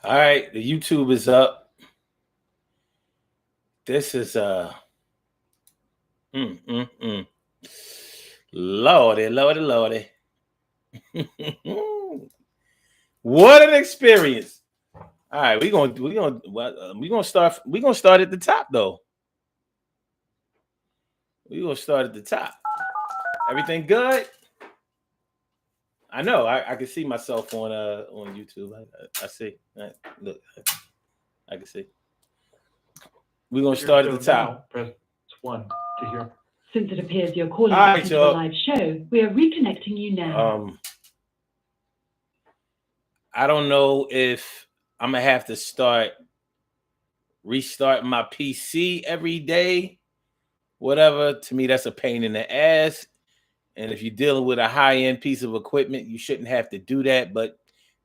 All right, the YouTube is up. This is mm, mm, mm. Lordy, lordy, lordy. What an experience! All right, we gonna start at the top though. We gonna start at the top. Everything good? I know. I can see myself on YouTube. I see. Look, I can see. We're gonna start at the top. Press 1 to hear. Since it appears you're calling All back right, into the y'all. live show, we are reconnecting you now. I don't know if I'm gonna have to restart my PC every day. Whatever. To me, that's a pain in the ass. And if you're dealing with a high-end piece of equipment, you shouldn't have to do that. But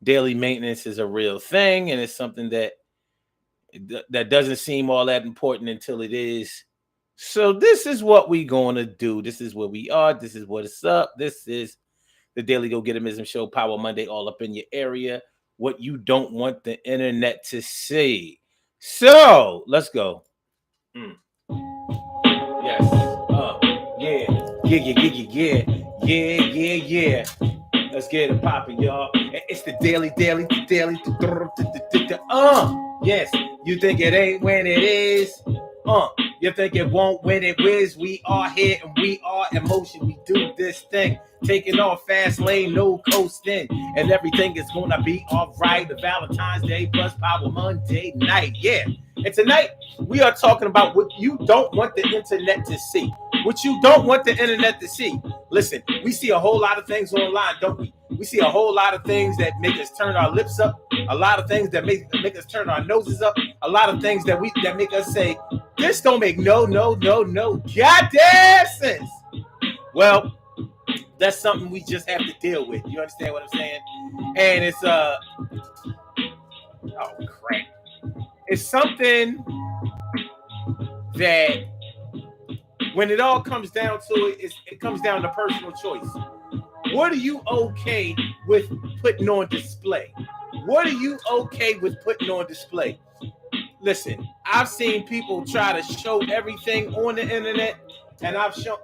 daily maintenance is a real thing, and it's something that doesn't seem all that important until it is. So this is what we're gonna do. This is where we are. This is what it's up. This is the Daily Go Getimism Show, Power Monday, all up in your area. What you don't want the internet to see. So let's go. Yes. Yeah. Let's get it popping, y'all. It's the daily. Yes. You think it ain't when it is. You think it won't when it is. We are here and we are in motion. We do this thing. Taking off fast lane, no coasting. And everything is gonna be all right. The Valentine's Day plus Power Monday night. Yeah. And tonight we are talking about what you don't want the internet to see. What you don't want the internet to see. Listen, we see a whole lot of things online, don't we? We see a whole lot of things that make us turn our lips up. A lot of things that make us turn our noses up. A lot of things that make us say, this don't make no goddamn sense. Well, that's something we just have to deal with. You understand what I'm saying? And it's oh crap. It's something that when it all comes down to it, it comes down to personal choice. What are you okay with putting on display? What are you okay with putting on display? Listen, I've seen people try to show everything on the internet, and I've seen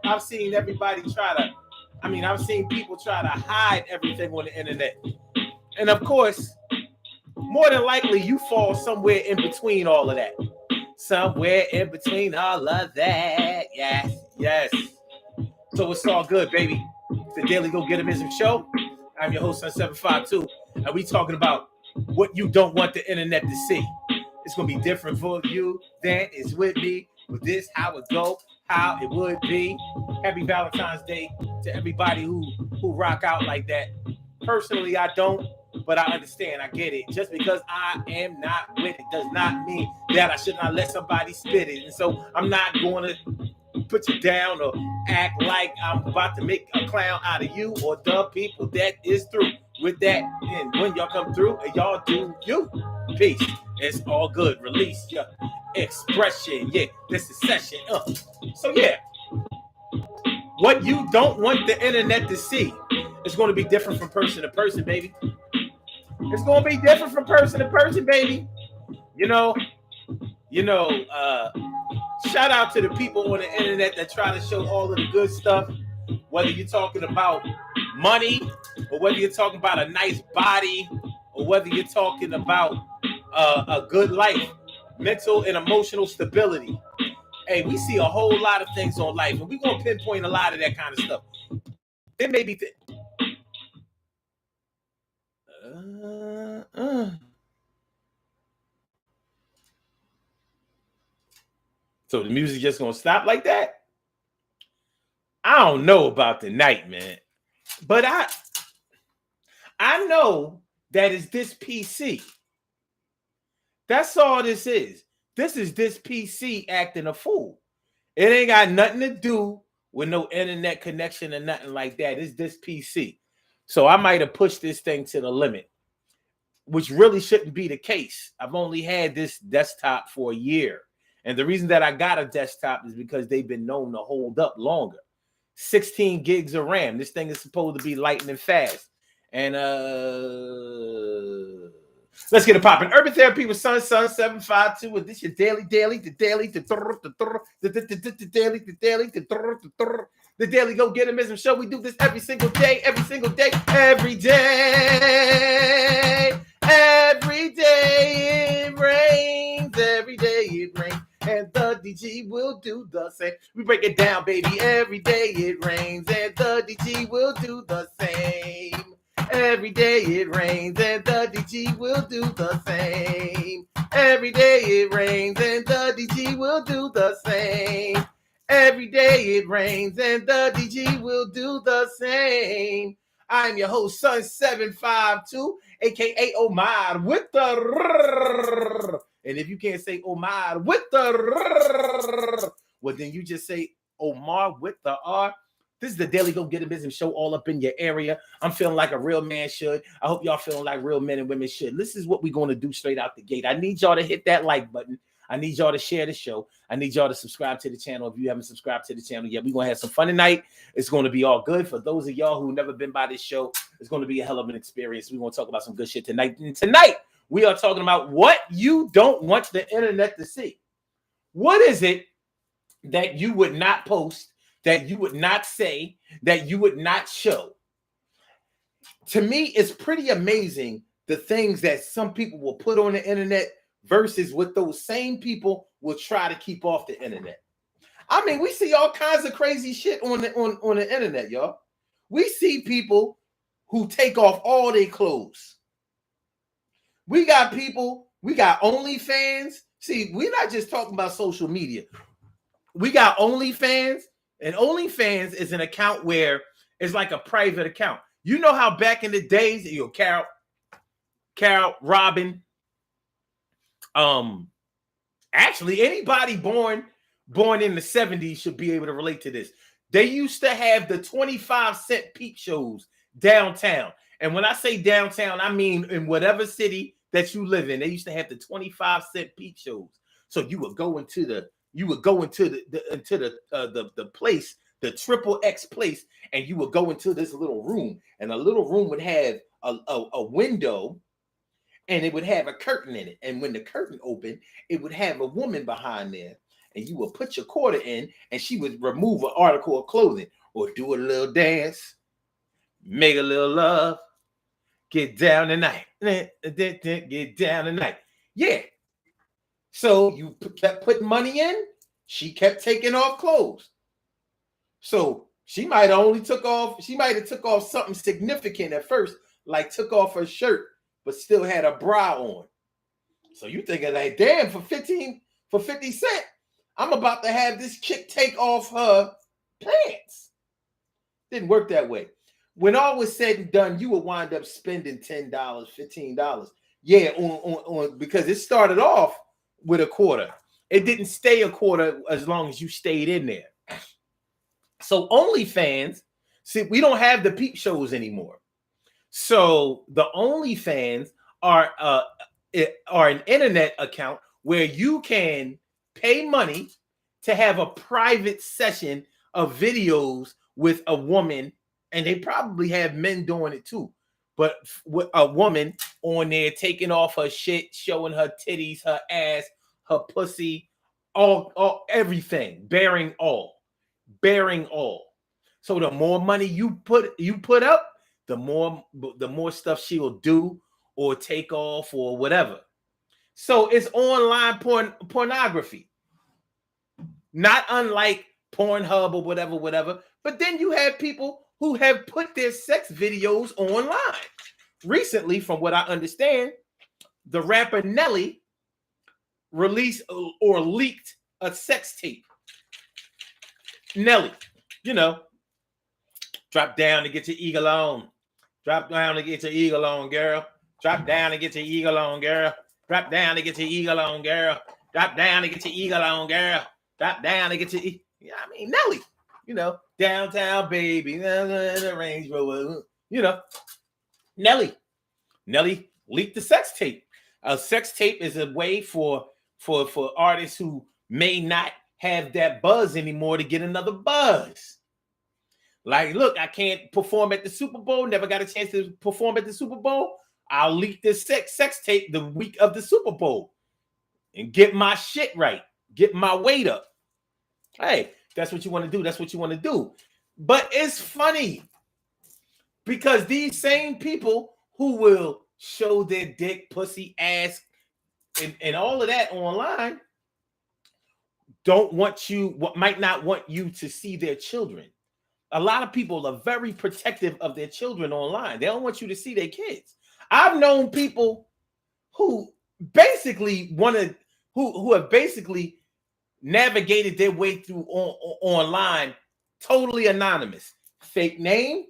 people try to hide everything on the internet. And of course, more than likely, you fall somewhere in between all of that. Somewhere in between all of that. Yes. So it's all good, baby. It's the Daily Go Getimism Show. I'm your host, Sun752. And we talking about what you don't want the internet to see. It's going to be different for you than it's with me. With this, how it go, how it would be. Happy Valentine's Day to everybody who rock out like that. Personally, I don't. But I understand, I get it. Just because I am not with it does not mean that I should not let somebody spit it. And so I'm not going to put you down or act like I'm about to make a clown out of you or the people that is through with that. And when y'all come through, and y'all do you. Peace. It's all good. Release your expression. Yeah, this is session. So yeah, what you don't want the internet to see is going to be different from person to person, baby. It's going to be different from person to person, baby. Shout out to the people on the internet that try to show all of the good stuff, whether you're talking about money or whether you're talking about a nice body or whether you're talking about a good life, mental and emotional stability. Hey, we see a whole lot of things on life, and we're going to pinpoint a lot of that kind of stuff. There may be So the music just gonna stop like that? I don't know about the night, man. But I know that it's this PC. That's all this is. This is this PC acting a fool. It ain't got nothing to do with no internet connection or nothing like that. It's this PC. So I might have pushed this thing to the limit, which really shouldn't be the case. I've only had this desktop for a year. And the reason that I got a desktop is because they've been known to hold up longer. 16 gigs of RAM. This thing is supposed to be lightning fast. And Let's get it popping. Urban Therapy with Sun 752. And this your daily, the daily go get emism show. We do this every single day. Every day it rains. Every day it rains. And the DG will do the same. We break it down, baby. Every day it rains. And the DG will do the same. Every day it rains and the DG will do the same. Every day it rains and the DG will do the same. Every day it rains and the DG will do the same. I'm your host, Sun 752, aka Omar with the. And if you can't say Omar with the, well, then you just say Omar with the R. This is the Daily Go Get It Business show all up in your area. I'm feeling like a real man should. I hope y'all feeling like real men and women should. This is what we're going to do straight out the gate. I need y'all to hit that like button. I need y'all to share the show. I need y'all to subscribe to the channel. If you haven't subscribed to the channel yet, we're going to have some fun tonight. It's going to be all good. For those of y'all who never been by this show, it's going to be a hell of an experience. We're going to talk about some good shit tonight. And tonight, we are talking about what you don't want the internet to see. What is it that you would not post, that you would not say, that you would not show? To me, it's pretty amazing the things that some people will put on the internet versus what those same people will try to keep off the internet. I mean, we see all kinds of crazy shit on the internet, y'all. We see people who take off all their clothes. We got people, we got OnlyFans. See, we're not just talking about social media. We got OnlyFans. And OnlyFans is an account where it's like a private account. You know how back in the days, Carol, Robin, actually anybody born in the 70s should be able to relate to this. They used to have the 25-cent peep shows downtown. And when I say downtown, I mean in whatever city that you live in. They used to have the 25-cent peep shows. So you would go into the place, the XXX place, and you would go into this little room, and a little room would have a window, and it would have a curtain in it. And when the curtain opened, it would have a woman behind there, and you would put your quarter in, and she would remove an article of clothing or do a little dance, make a little love, get down tonight, get down tonight. Yeah. So you kept putting money in. She kept taking off clothes. So she might have took off something significant at first, like took off her shirt, but still had a bra on. So you thinking like, damn, for 50 cents, I'm about to have this chick take off her pants. Didn't work that way. When all was said and done, you would wind up spending $10, $15. Yeah, on because it started off with a quarter. It didn't stay a quarter as long as you stayed in there. So OnlyFans, see, we don't have the peep shows anymore. So the OnlyFans are an internet account where you can pay money to have a private session of videos with a woman, and they probably have men doing it too. But with a woman on there taking off her shit, showing her titties, her ass, her pussy, all everything, bearing all. So the more money you put up, the more stuff she will do or take off or whatever. So it's online pornography, not unlike Pornhub or whatever. But then you have people who have put their sex videos online. Recently, from what I understand, the rapper Nelly released or leaked a sex tape. Nelly, drop down to get your eagle on. Drop down to get your eagle on, girl. Drop down to get your eagle on, girl. Drop down to get your eagle on, girl. Drop down to get your eagle on, girl. Drop down to get your Nelly, downtown baby, the Range Rover, Nelly leaked the sex tape. A sex tape is a way for artists who may not have that buzz anymore to get another buzz. Like, look, I can't perform at the Super Bowl. Never got a chance to perform at the Super Bowl. I'll leak this sex tape the week of the Super Bowl and get my shit right, get my weight up. Hey, that's what you want to do. That's what you want to do. But it's funny because these same people who will show their dick, pussy, ass, and all of that online might not want you to see their children. A lot of people are very protective of their children online. They don't want you to see their kids. I've known people who basically who have basically navigated their way through online totally anonymous. Fake name,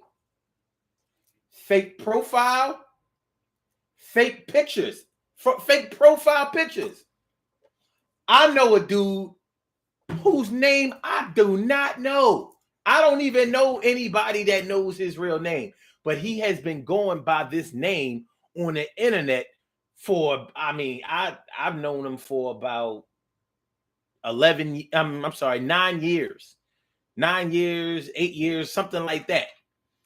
fake profile, fake pictures, fake profile pictures. I know a dude whose name I do not know. I don't even know anybody that knows his real name, but he has been going by this name on the internet for, I've known him for about 9 years. 9 years, 8 years, something like that.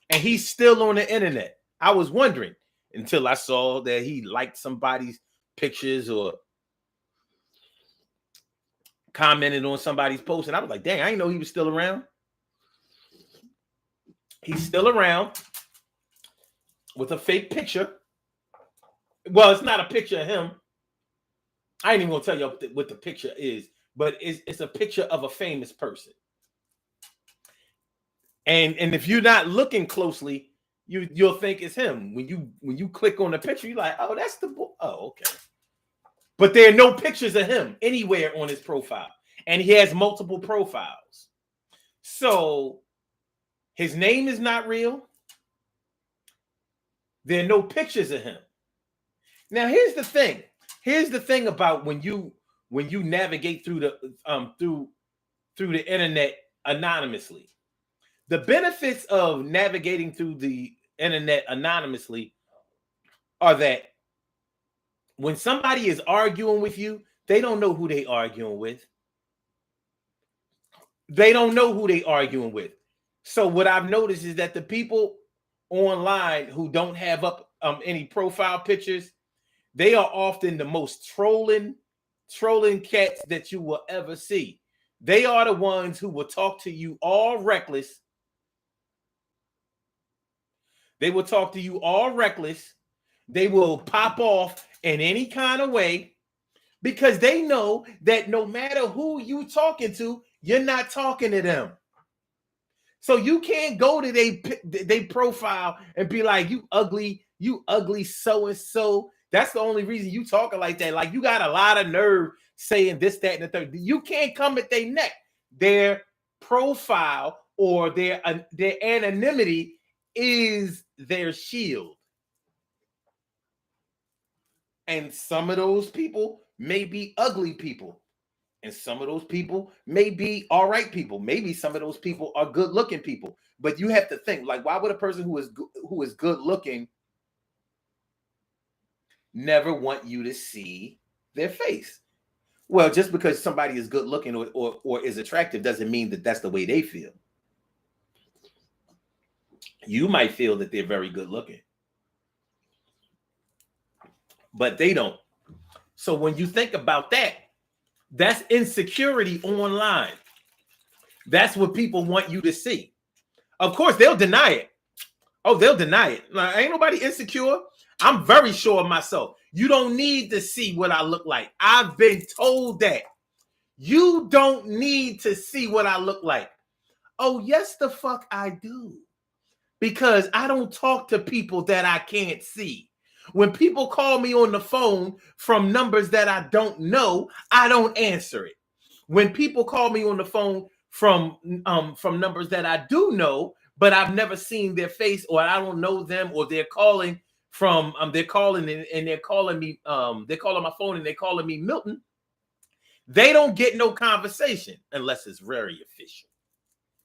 And he's still on the internet. I was wondering until I saw that he liked somebody's pictures or commented on somebody's post. And I was like, dang, I didn't know he was still around. He's still around with a fake picture. Well, it's not a picture of him. I ain't even gonna tell you what the picture is, but it's a picture of a famous person. And if you're not looking closely, you'll think it's him. When you click on the picture, you're like, oh, that's the boy. Oh, okay. But there are no pictures of him anywhere on his profile. And he has multiple profiles. So his name is not real. There are no pictures of him. Now, here's the thing. Here's the thing about when you navigate through the internet anonymously. The benefits of navigating through the internet anonymously are that when somebody is arguing with you, they don't know who they arguing with. They don't know who they arguing with. So what I've noticed is that the people online who don't have up any profile pictures, they are often the most trolling cats that you will ever see. They are the ones who will talk to you all reckless. They will talk to you all reckless. They will pop off in any kind of way because they know that no matter who you talking to, you're not talking to them. So you can't go to they profile and be like, you ugly so-and-so. That's the only reason you talking like that. Like, you got a lot of nerve saying this, that, and the third. You can't come at their neck. Their profile or their anonymity is their shield. And some of those people may be ugly people. And some of those people may be all right people. Maybe some of those people are good looking people. But you have to think, like, why would a person who is good looking never want you to see their face? Well, just because somebody is good looking or is attractive doesn't mean that that's the way they feel. You might feel that they're very good looking, but they don't. So when you think about that, that's insecurity online. That's what people want you to see. Of course, they'll deny it. Oh, they'll deny it. Like, ain't nobody insecure. I'm very sure of myself. You don't need to see what I look like. I've been told that. You don't need to see what I look like. Oh, yes, the fuck I do. Because I don't talk to people that I can't see. When people call me on the phone from numbers that I don't know, I don't answer it. When people call me on the phone from numbers that I do know, but I've never seen their face, or I don't know them, or they're calling from they're calling and they're calling me they're calling my phone and they're calling me Milton, they don't get no conversation unless it's very official.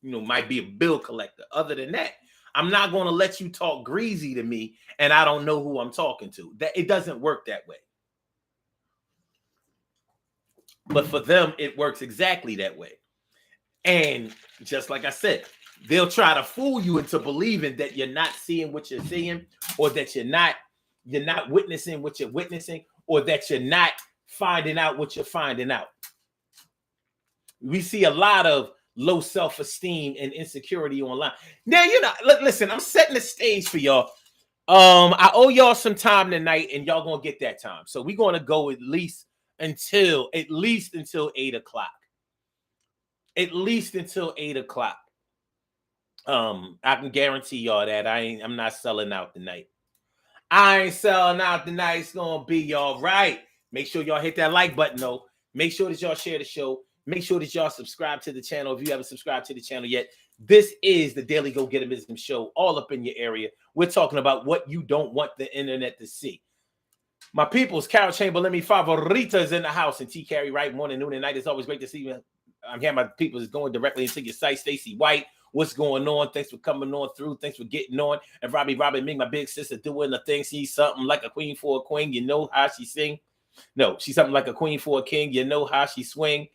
You know, might be a bill collector. Other than that, I'm not going to let you talk greasy to me and I don't know who I'm talking to. That it doesn't work that way. But for them, it works exactly that way. And just like I said, they'll try to fool you into believing that you're not seeing what you're seeing, or that you're not you're not witnessing what you're witnessing, or that you're not finding out what you're finding out. We see a lot of low self-esteem and insecurity online. Now, listen, I'm setting the stage for y'all. I owe y'all some time tonight, and y'all gonna get that time. So we're gonna go at least until 8 o'clock. At least until 8 o'clock. I can guarantee y'all that I'm not selling out tonight. I ain't selling out tonight. It's gonna be all right. Make sure y'all hit that like button though. Make sure that y'all share the show. Make sure that y'all subscribe to the channel if you haven't subscribed to the channel yet. This is the Daily Go Getimism Show, all up in your area. We're talking about what you don't want the internet to see. My people's Carol Chamberlain, mi favorita is in the house, and T. Carey, right? Morning, noon, and night. It's always great to see you. I'm here. My people is going directly into your site. Stacey White, what's going on? Thanks for coming on through. Thanks for getting on. And Robbie Ming, my big sister, doing the thing. She's something like a queen for a queen. You know how she sing. No, she's something like a queen for a king. You know how she swing.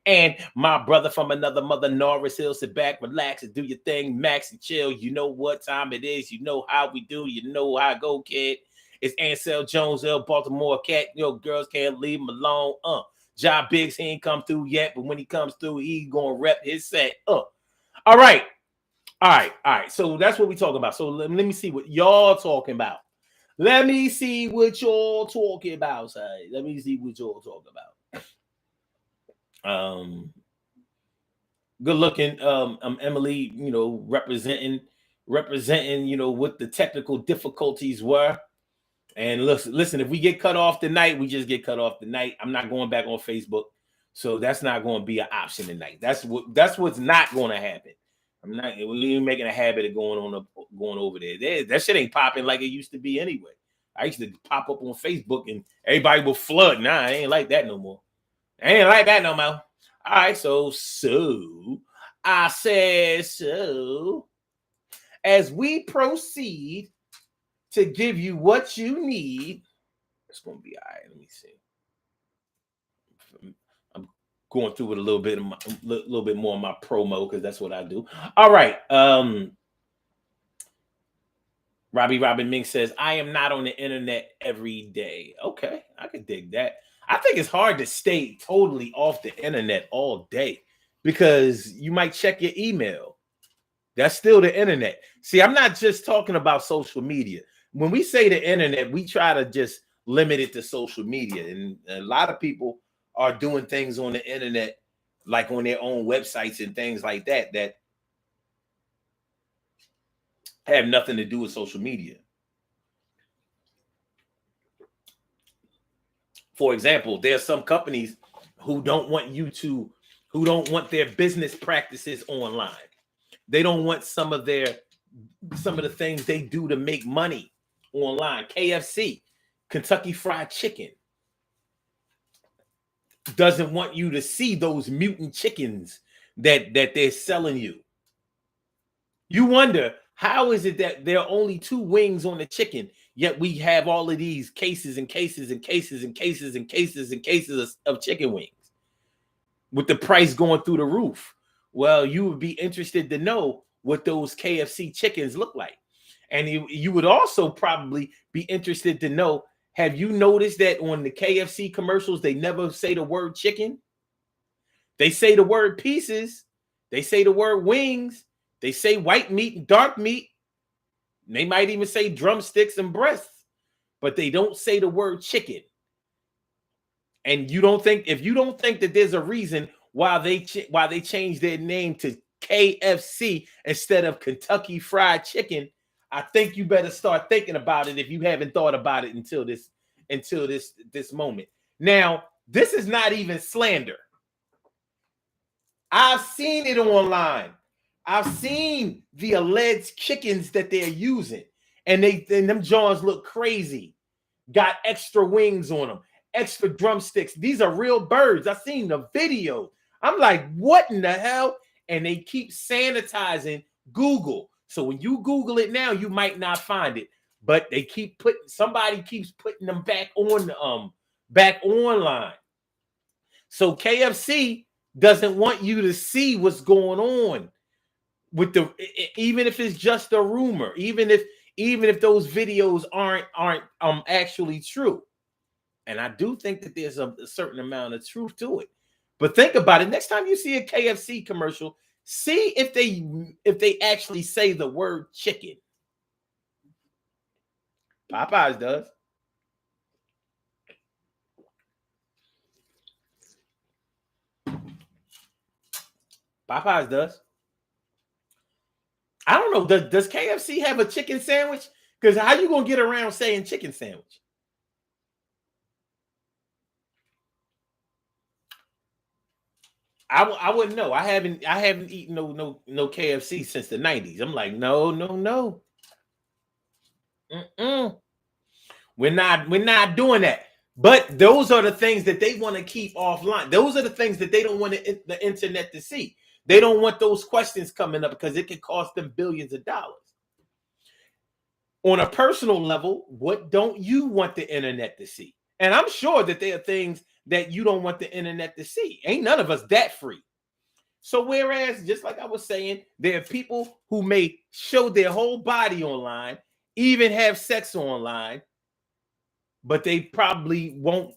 And my brother from another mother, Norris Hill, sit back, relax, and do your thing, Max, and chill. You know what time it is. You know how we do. You know how I go, kid. It's Ansel Jones, Baltimore cat. Girls can't leave him alone. Job Biggs, he ain't come through yet, but when he comes through, he gonna rep his set. All right. So that's what we talking about. So let me see what y'all talking about. Let me see what y'all talking about, say. Let me see what y'all talking about. Good looking, Emily, representing, what the technical difficulties were. And listen, if we get cut off tonight, we just get cut off tonight. I'm not going back on Facebook, so that's not going to be an option tonight. That's what's not going to happen. We're making a habit of going over there. That shit ain't popping like it used to be anyway. I used to pop up on Facebook and everybody will flood. Nah, I ain't like that no more. All right, so I said so. As we proceed to give you what you need, it's gonna be all right. Let me see. I'm going through it a little bit more of my promo because that's what I do. All right. Robbie Ming says, I am not on the internet every day. Okay, I can dig that. I think it's hard to stay totally off the internet all day because you might check your email. That's still the internet. See, I'm not just talking about social media. When we say the internet, we try to just limit it to social media. And a lot of people are doing things on the internet, like on their own websites and things like that, that have nothing to do with social media. For example, there are some companies who don't want their business practices online. They don't want some of the things they do to make money online. KFC, Kentucky Fried Chicken, doesn't want you to see those mutant chickens that they're selling you. You wonder, how is it that there are only 2 wings on the chicken, yet we have all of these cases and cases and cases and cases and cases and cases of chicken wings with the price going through the roof? Well, you would be interested to know what those KFC chickens look like. And you would also probably be interested to know, have you noticed that on the KFC commercials, they never say the word chicken? They say the word pieces. They say the word wings. They say white meat and dark meat. They might even say drumsticks and breasts, but they don't say the word chicken. And if you don't think that there's a reason why they changed their name to KFC instead of Kentucky Fried Chicken, I think you better start thinking about it if you haven't thought about it until this moment. Now, this is not even slander. I've seen it online. I've seen the alleged chickens that they're using, and them Johns look crazy. Got extra wings on them, extra drumsticks. These are real birds. I've seen the video. I'm like, what in the hell? And they keep sanitizing Google. So when you Google it now, you might not find it. But somebody keeps putting them back online. So KFC doesn't want you to see what's going on with even if it's just a rumor, even if even if those videos aren't actually true. And I do think that there's a certain amount of truth to it. But think about it. Next time you see a KFC commercial, see if they actually say the word chicken. Popeyes does. Popeyes does. I don't know. Does KFC have a chicken sandwich? Because how you gonna get around saying chicken sandwich? I wouldn't know. I haven't eaten no KFC since the 90s. I'm like, no. We're not doing that. But those are the things that they want to keep offline. Those are the things that they don't want the internet to see. They don't want those questions coming up because it can cost them billions of dollars. On a personal level, what don't you want the internet to see? And I'm sure that there are things that you don't want the internet to see. Ain't none of us that free. So whereas, just like I was saying, there are people who may show their whole body online, even have sex online, but they probably won't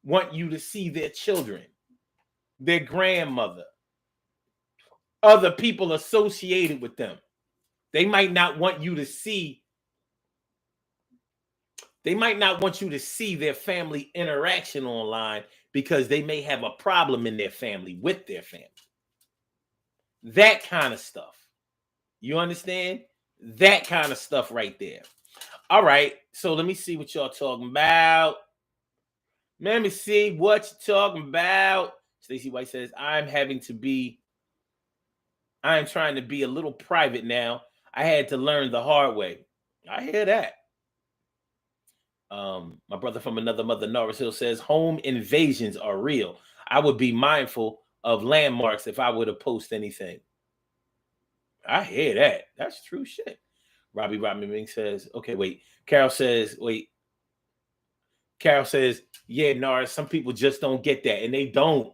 want you to see their children, their grandmother, other people associated with them. They might not want you to see. They might not want you to see their family interaction online because they may have a problem in their family with their family. That kind of stuff. You understand? That kind of stuff right there. All right. So let me see what y'all talking about. Let me see what you're talking about. Stacey White says, I'm trying to be a little private now. I had to learn the hard way. I hear that. My brother from another mother, Norris Hill, says home invasions are real. I would be mindful of landmarks if I were to post anything. I hear that. That's true shit. Robbie Ming says, okay, wait. Carol says, yeah, Norris, some people just don't get that. And they don't.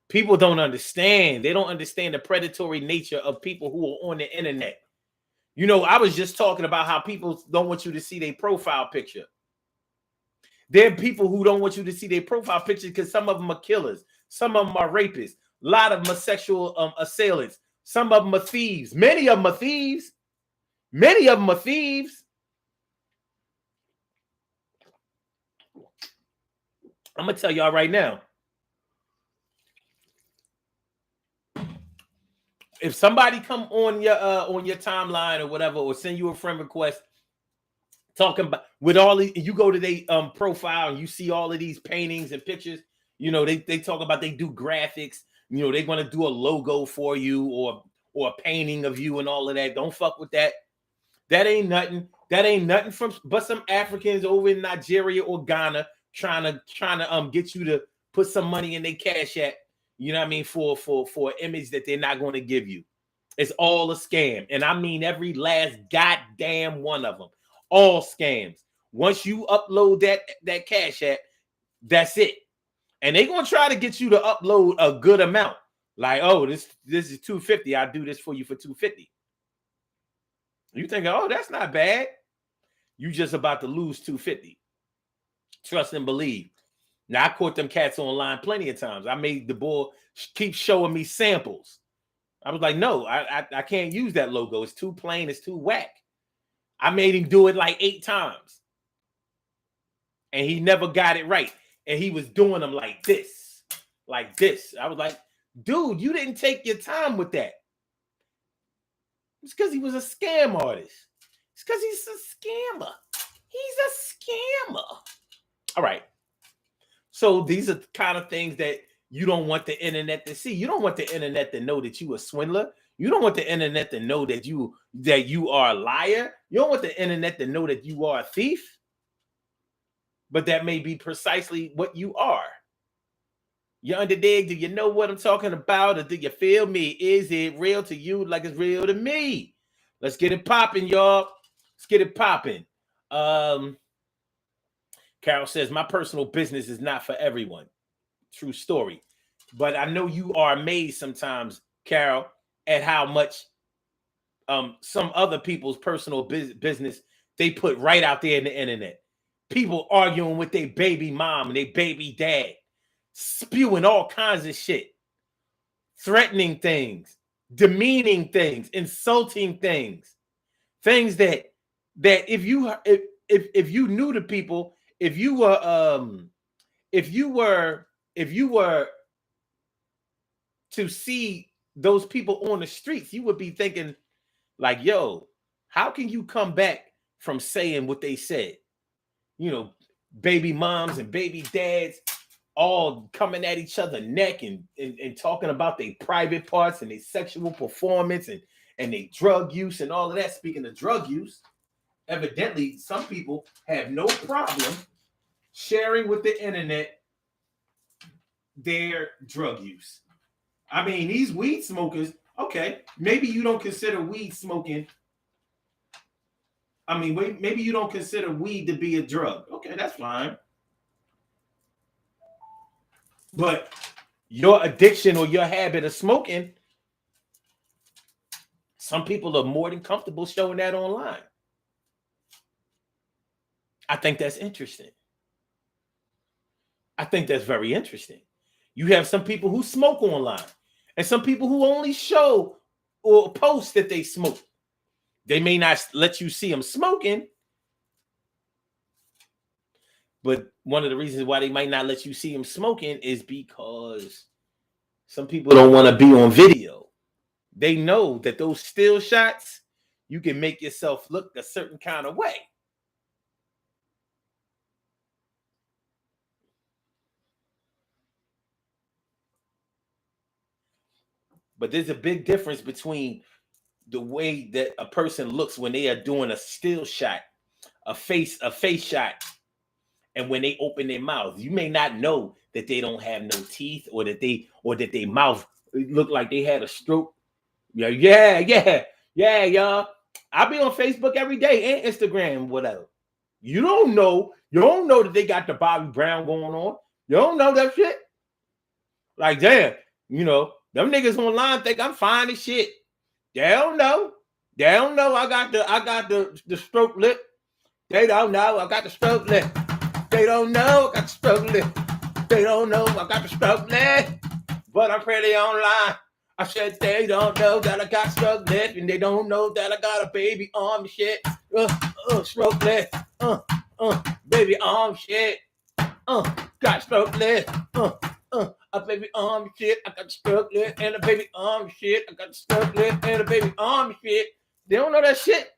People don't understand. They don't understand the predatory nature of people who are on the internet. You know, I was just talking about how people don't want you to see their profile picture. There are people who don't want you to see their profile picture because some of them are killers. Some of them are rapists. A lot of them are sexual assailants. Some of them are thieves. Many of them are thieves. Many of them are thieves. I'm going to tell y'all right now. If somebody come on your timeline or whatever, or send you a friend request, talking about with all the, you go to their profile and you see all of these paintings and pictures, you know, they talk about they do graphics, you know, they want to do a logo for you or a painting of you and all of that. Don't fuck with that. That ain't nothing. That ain't nothing from but some Africans over in Nigeria or Ghana trying to get you to put some money in their cash app, you know what I mean, for an image that they're not going to give you. It's all a scam. And I mean every last goddamn one of them. All scams. Once you upload that cash app, that's it. And they're gonna try to get you to upload a good amount. Like, oh, this is $250. I'll do this for you for $250. You thinking, oh, that's not bad. You just about to lose $250. Trust and believe. Now I caught them cats online plenty of times. I made the boy keep showing me samples. I was like, no, I can't use that logo. It's too plain. It's too whack. I made him do it like 8 times. And he never got it right. And he was doing them like this. Like this. I was like, dude, you didn't take your time with that. It's because he was a scam artist. It's because he's a scammer. He's a scammer. All right. So these are the kind of things that you don't want the internet to see. You don't want the internet to know that you a swindler. You don't want the internet to know that you are a liar. You don't want the internet to know that you are a thief. But that may be precisely what you are. You understand? Do you know what I'm talking about? Or do you feel me? Is it real to you like it's real to me? Let's get it popping, y'all. Let's get it popping. Carol says, my personal business is not for everyone. True story. But I know you are amazed sometimes, Carol, at how much some other people's personal business they put right out there in the internet. People arguing with their baby mom and their baby dad, spewing all kinds of shit, threatening things, demeaning things, insulting things, things that if you knew the people, if you were to see those people on the streets, you would be thinking like, yo, how can you come back from saying what they said? You know, baby moms and baby dads all coming at each other neck and talking about their private parts and their sexual performance and their drug use and all of that. Speaking of drug use, evidently some people have no problem sharing with the internet their drug use. I mean, these weed smokers, okay, maybe you don't consider weed smoking. I mean, maybe you don't consider weed to be a drug. Okay, that's fine. But your addiction or your habit of smoking, some people are more than comfortable showing that online. I think that's interesting. I think that's very interesting. You have some people who smoke online and some people who only show or post that they smoke. They may not let you see them smoking, but one of the reasons why they might not let you see them smoking is because some people don't want to be on video. They know that those still shots, you can make yourself look a certain kind of way. But there's a big difference between the way that a person looks when they are doing a still shot, a face shot, and when they open their mouth. You may not know that they don't have no teeth or that their mouth look like they had a stroke. Yeah, y'all. I be on Facebook every day and Instagram, whatever. You don't know that they got the Bobby Brown going on. You don't know that shit. Like, damn, them niggas online think I'm fine as shit. They don't know. I got the stroke lip. They don't know I got the stroke lip. They don't know I got the stroke lip. They don't know I got the stroke lip. But I'm pretty online. I said they don't know that I got stroke lip, and they don't know that I got a baby arm shit. Stroke lip. Baby arm shit. Got stroke lip. A baby arm shit. I got the stroke lip and a baby arm shit. I got the stroke lip and a baby arm shit. They don't know that shit.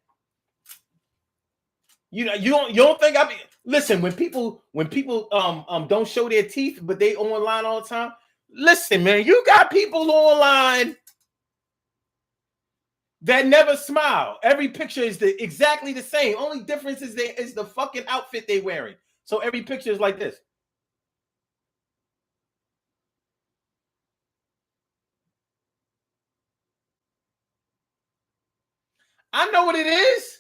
You don't think I be listen when people don't show their teeth but they online all the time. Listen, man, you got people online that never smile. Every picture is exactly the same. Only difference is the fucking outfit they wearing. So every picture is like this. I know what it is.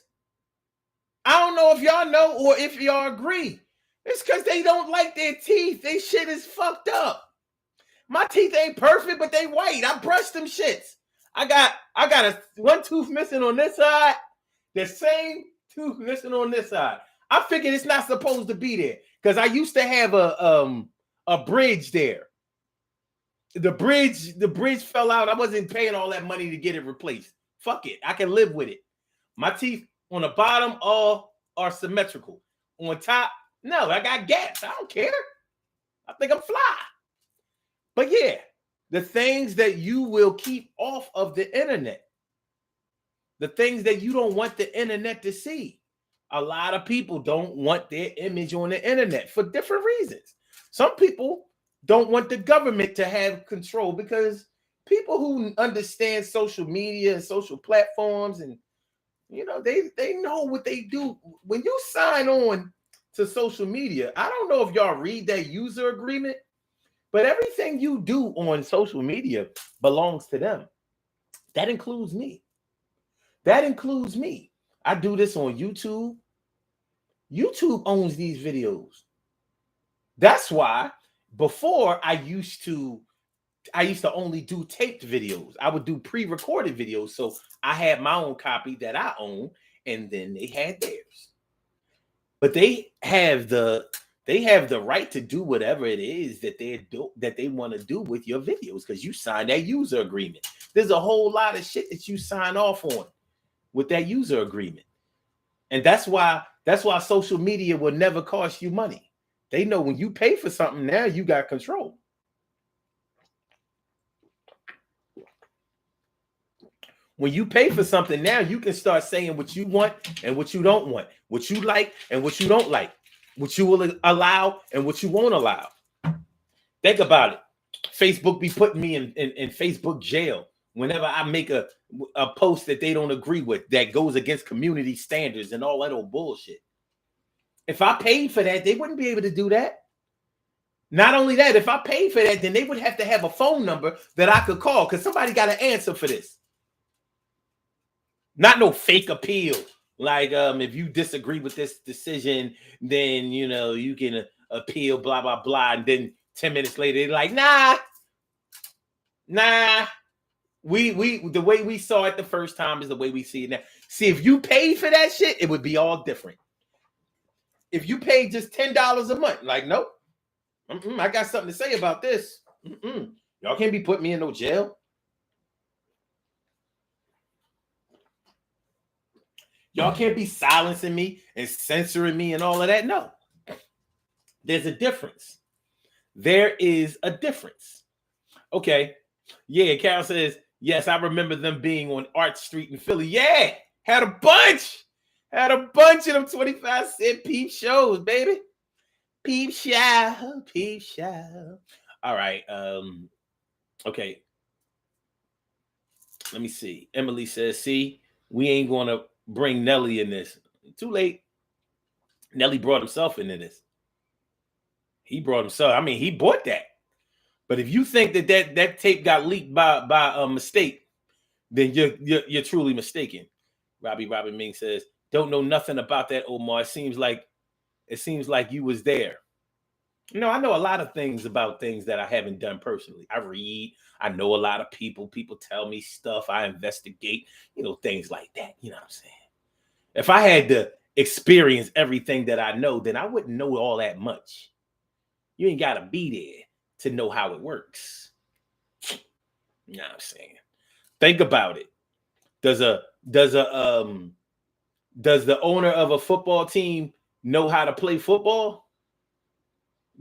I don't know if y'all know or if y'all agree. It's because they don't like their teeth. They shit is fucked up. My teeth ain't perfect, but they white. I brushed them shits. I got one tooth missing on this side, the same tooth missing on this side. I figured it's not supposed to be there because I used to have a bridge there. The bridge fell out. I wasn't paying all that money to get it replaced. Fuck it. I can live with it. My teeth on the bottom all are symmetrical. On top, no, I got gaps. I don't care. I think I'm fly. But yeah, the things that you will keep off of the internet, the things that you don't want the internet to see. A lot of people don't want their image on the internet for different reasons. Some people don't want the government to have control because people who understand social media and social platforms and they know what they do. When you sign on to social media, I don't know if y'all read that user agreement, but everything you do on social media belongs to them. That includes me. I do this on YouTube. YouTube owns these videos. That's why before I used to only do taped videos. I would do pre-recorded videos. So I had my own copy that I own, and then they had theirs. But they have the right to do whatever it is that they want to do with your videos, because you signed that user agreement. There's a whole lot of shit that you sign off on with that user agreement. And that's why social media will never cost you money. They know when you pay for something, now you got control. When you pay for something, now you can start saying what you want and what you don't want, what you like and what you don't like, what you will allow and what you won't allow. Think about it. Facebook be putting me in Facebook jail whenever I make a post that they don't agree with, that goes against community standards and all that old bullshit. If I paid for that, they wouldn't be able to do that. Not only that, if I paid for that, then they would have to have a phone number that I could call, because somebody got to answer for this. Not no fake appeal. Like, if you disagree with this decision, then, you can appeal, blah, blah, blah. And then 10 minutes later, they're like, nah. The way we saw it the first time is the way we see it now. See, if you paid for that shit, it would be all different. If you paid just $10 a month, like, nope, I got something to say about this. Y'all can't be putting me in no jail. Y'all can't be silencing me and censoring me and all of that. No. There's a difference. There is a difference. Okay. Yeah, Carol says, yes, I remember them being on Arch Street in Philly. Yeah, had a bunch. Had a bunch of them 25-cent peep shows, baby. Peep show, peep show. All right. Okay. Let me see. Emily says, see, we ain't going to bring Nelly in this. Too late. Nelly brought himself into this. He brought himself. I mean, he bought that. But if you think that tape got leaked by a mistake, then you're truly mistaken. Robin Ming says, don't know nothing about that, Omar. It seems like you was there. I know a lot of things about things that I haven't done personally. I read. I know a lot of people. People tell me stuff. I investigate, things like that. You know what I'm saying? If I had to experience everything that I know, then I wouldn't know all that much. You ain't got to be there to know how it works. You know what I'm saying? Think about it. Does the owner of a football team know how to play football?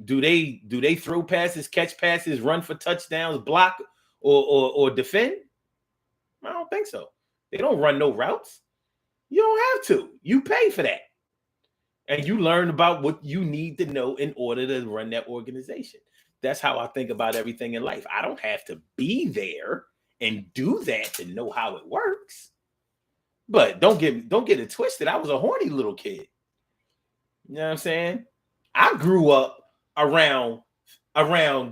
Do they throw passes, catch passes, run for touchdowns, block or defend? I don't think so. They don't run no routes. You don't have to. You pay for that. And you learn about what you need to know in order to run that organization. That's how I think about everything in life. I don't have to be there and do that to know how it works. But don't get it twisted. I was a horny little kid. You know what I'm saying? I grew up around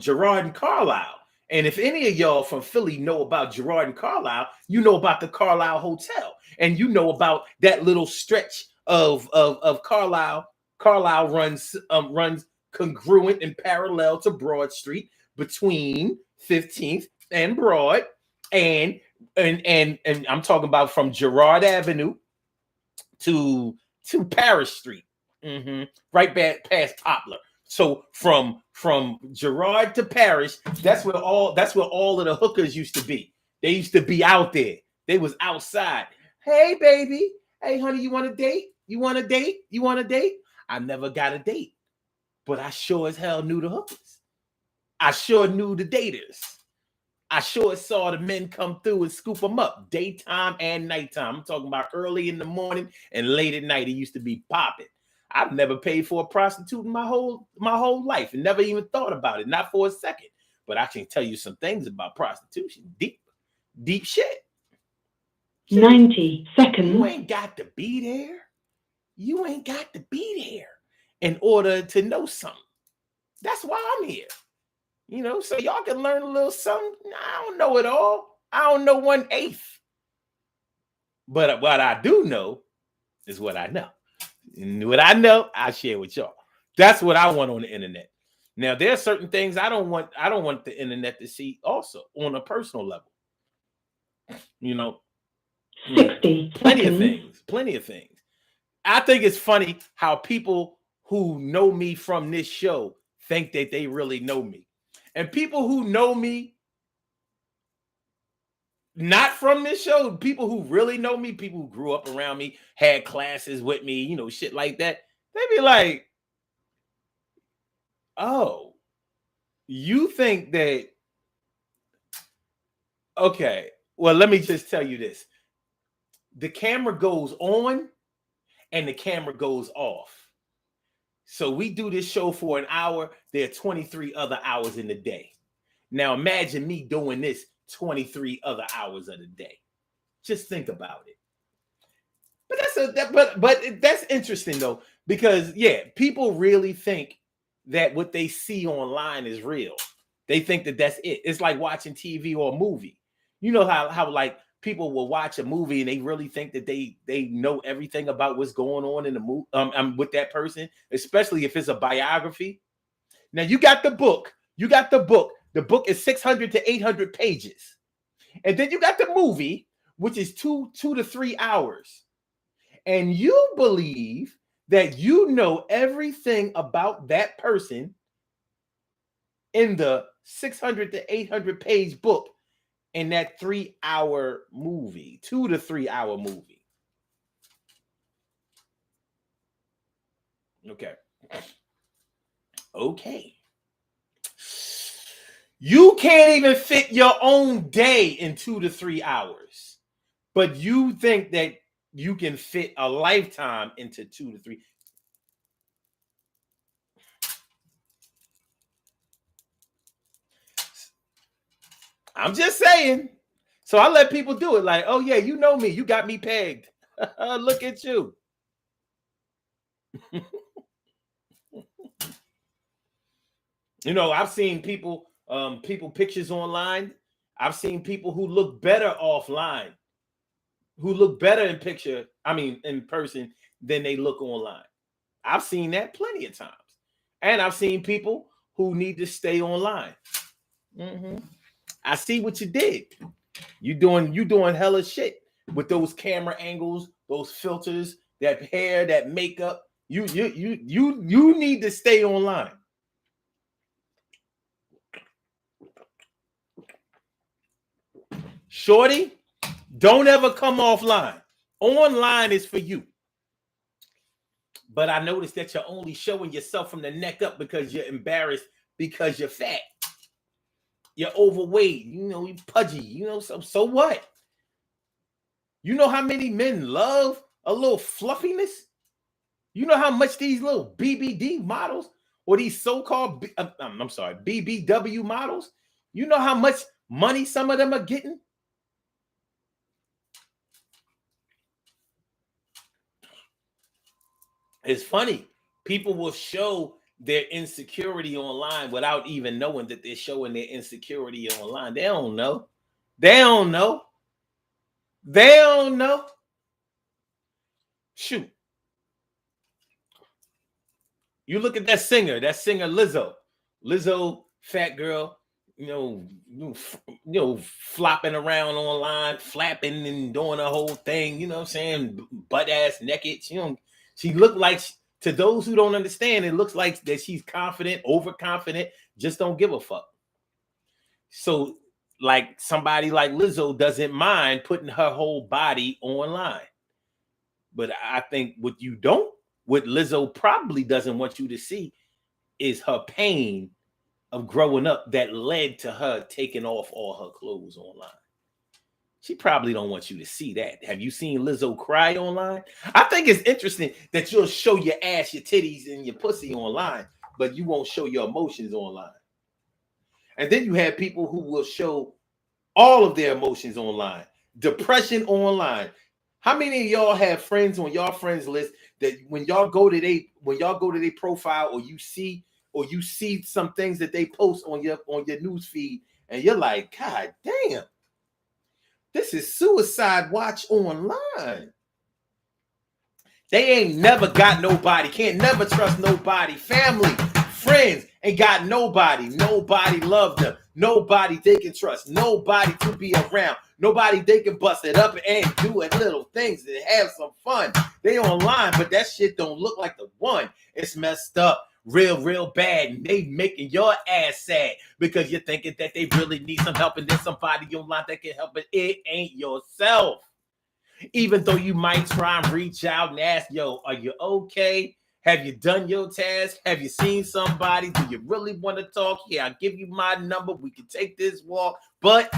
Gerard and Carlisle. And if any of y'all from Philly know about Gerard and Carlisle, you know about the Carlisle Hotel. And you know about that little stretch of Carlisle. Carlisle runs congruent and parallel to Broad Street between 15th and Broad. And I'm talking about from Girard Avenue to Parish Street. Right back past Poplar. So from Girard to Parish, that's where all of the hookers used to be. They used to be out there. They was outside. Hey, baby. Hey, honey, you want a date? You want a date? You want a date? I never got a date, but I sure as hell knew the hookers. I sure knew the daters. I sure saw the men come through and scoop them up daytime and nighttime. I'm talking about early in the morning and late at night. It used to be popping. I've never paid for a prostitute in my whole life and never even thought about it, not for a second. But I can tell you some things about prostitution. Deep shit. 90 seconds. You ain't got to be there. You ain't got to be there in order to know something. That's why I'm here. So y'all can learn a little something. I don't know it all. I don't know 1/8. But what I do know is what I know. And what I know, I share with y'all. That's what I want on the internet. Now, there are certain things I don't want the internet to see also on a personal level. You know, 60 plenty of seconds. things. I think it's funny how people who know me from this show think that they really know me. And people who know me not from this show, people who really know me, people who grew up around me, had classes with me, you know, shit like that, they be like, oh, you think that, okay, well, let me just tell you this. The camera goes on and the camera goes off. So we do this show for an hour. There are 23 other hours in the day. Now imagine me doing this 23 other hours of the day. Just think about it. But that's interesting though, because yeah, people really think that what they see online is real. They think that that's it. It's like watching TV or a movie. You know how like people will watch a movie and they really think that they know everything about what's going on in the movie with that person, especially if it's a biography. Now you got the book. The book is 600 to 800 pages. And then you got the movie, which is 2 to 3 hours. And you believe that you know everything about that person in the 600 to 800 page book in that 3 hour movie, 2 to 3 hour movie. Okay. You can't even fit your own day in 2 to 3 hours, but you think that you can fit a lifetime into 2 to 3. I'm just saying. So I let people do it like, oh yeah, you know me. You got me pegged. Look at you. You know, I've seen people pictures online. I've seen people who look better offline, who look better in person than they look online. I've seen that plenty of times. And I've seen people who need to stay online. I see what you did. You doing hella shit with those camera angles, those filters, that hair, that makeup. You need to stay online. Shorty, don't ever come offline. Online is for you. But I noticed that you're only showing yourself from the neck up because you're embarrassed because you're fat. You're overweight, you know, you pudgy, you know, so what? You know how many men love a little fluffiness? You know how much these little BBD models or these so-called BBW models, you know how much money some of them are getting? It's funny. People will show their insecurity online without even knowing that they're showing their insecurity online. They don't know. Shoot. You look at that singer Lizzo. Lizzo, fat girl, you know, flopping around online, flapping and doing a whole thing, you know what I'm saying? Butt ass naked. You know, she looked like, to those who don't understand, it looks like that she's confident, overconfident, just don't give a fuck. So, like, somebody like Lizzo doesn't mind putting her whole body online. But I think what Lizzo probably doesn't want you to see is her pain of growing up that led to her taking off all her clothes online. She probably don't want you to see that. Have you seen Lizzo cry online? I think it's interesting that you'll show your ass, your titties, and your pussy online, but you won't show your emotions online. And then you have people who will show all of their emotions online. Depression online. How many of y'all have friends on your friends list that when y'all go to their profile, or you see some things that they post on your news feed, and you're like, God damn, this is suicide watch online. They ain't never got nobody, can't never trust nobody, family, friends, Ain't got nobody. Nobody loved them. Nobody they can trust. Nobody to be around. Nobody they can bust it up and do it little things and have some fun. They online, but that shit don't look like the one. It's messed up. Real bad. And they making your ass sad because you're thinking that they really need some help and there's somebody online that can help, but it ain't yourself. Even though you might try and reach out and ask, yo, are you okay? Have you done your task? Have you seen somebody? Do you really want to talk? Yeah, I'll give you my number. We can take this walk. But